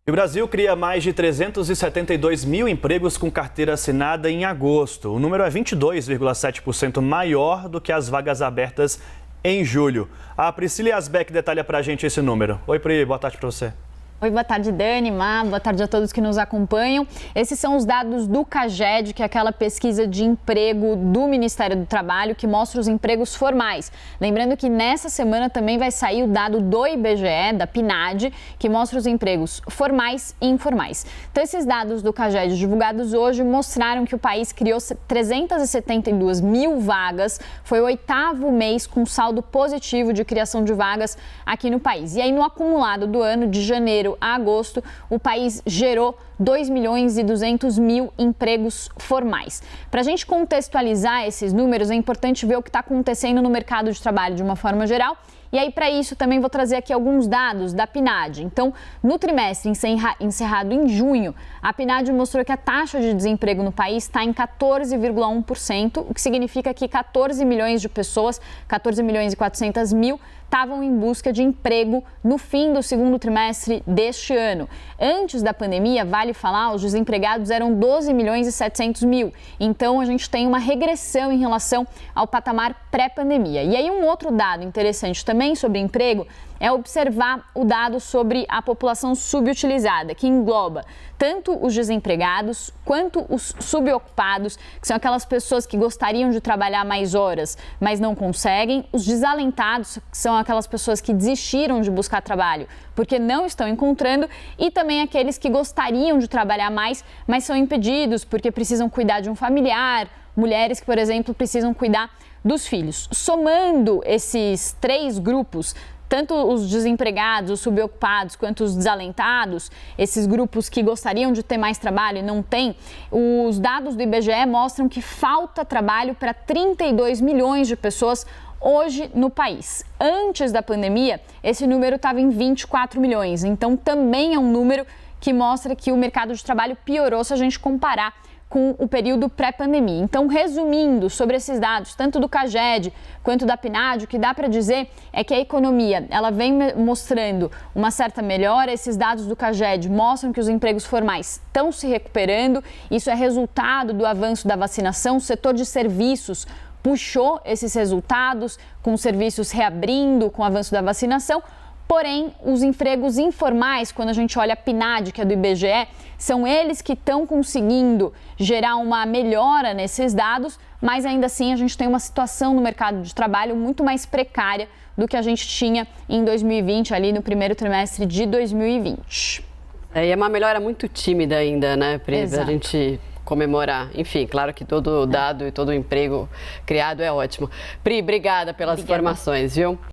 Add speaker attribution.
Speaker 1: O Brasil cria mais de 372 mil empregos com carteira assinada em agosto. O número é 22,7% maior do que as vagas abertas em julho. A Priscila Yazbek detalha pra gente esse número. Oi, Pri, boa tarde pra você.
Speaker 2: Oi, boa tarde, Dani, Má, boa tarde a todos que nos acompanham. Esses são os dados do CAGED, que é aquela pesquisa de emprego do Ministério do Trabalho que mostra os empregos formais. Lembrando que nessa semana também vai sair o dado do IBGE, da PNAD, que mostra os empregos formais e informais. Então, esses dados do CAGED divulgados hoje mostraram que o país criou 372 mil vagas, foi o 8º mês com saldo positivo de criação de vagas aqui no país. E aí, no acumulado do ano, de janeiro a agosto, o país gerou 2.200.000 empregos formais. Para a gente contextualizar esses números, é importante ver o que está acontecendo no mercado de trabalho de uma forma geral. E aí, para isso, também vou trazer aqui alguns dados da PNAD. Então, no trimestre encerrado em junho, a PNAD mostrou que a taxa de desemprego no país está em 14,1%, o que significa que 14 milhões de pessoas, 14 milhões e 400 mil, estavam em busca de emprego no fim do segundo trimestre deste ano. Antes da pandemia, vale falar, os desempregados eram 12 milhões e 700 mil. Então, a gente tem uma regressão em relação ao patamar pré-pandemia. E aí, um outro dado interessante também sobre emprego é observar o dado sobre a população subutilizada, que engloba tanto os desempregados quanto os subocupados, que são aquelas pessoas que gostariam de trabalhar mais horas, mas não conseguem, os desalentados, que são aquelas pessoas que desistiram de buscar trabalho porque não estão encontrando, e também aqueles que gostariam de trabalhar mais, mas são impedidos porque precisam cuidar de um familiar, mulheres que, por exemplo, precisam cuidar dos filhos. Somando esses três grupos, tanto os desempregados, os subocupados, quanto os desalentados, esses grupos que gostariam de ter mais trabalho e não têm, os dados do IBGE mostram que falta trabalho para 32 milhões de pessoas hoje no país. Antes da pandemia, esse número estava em 24 milhões, então também é um número que mostra que o mercado de trabalho piorou se a gente comparar com o período pré-pandemia. Então, resumindo sobre esses dados, tanto do CAGED quanto da PNAD, o que dá para dizer é que a economia ela vem mostrando uma certa melhora. Esses dados do CAGED mostram que os empregos formais estão se recuperando. Isso é resultado do avanço da vacinação. O setor de serviços puxou esses resultados, com os serviços reabrindo com o avanço da vacinação. Porém, os empregos informais, quando a gente olha a PNAD, que é do IBGE, são eles que estão conseguindo gerar uma melhora nesses dados, mas ainda assim a gente tem uma situação no mercado de trabalho muito mais precária do que a gente tinha em 2020, ali no primeiro trimestre de 2020.
Speaker 3: E é uma melhora muito tímida ainda, né, Pri?
Speaker 2: Exato.
Speaker 3: A gente comemorar. Enfim, claro que todo dado e todo emprego criado é ótimo. Pri, obrigada pelas informações, viu?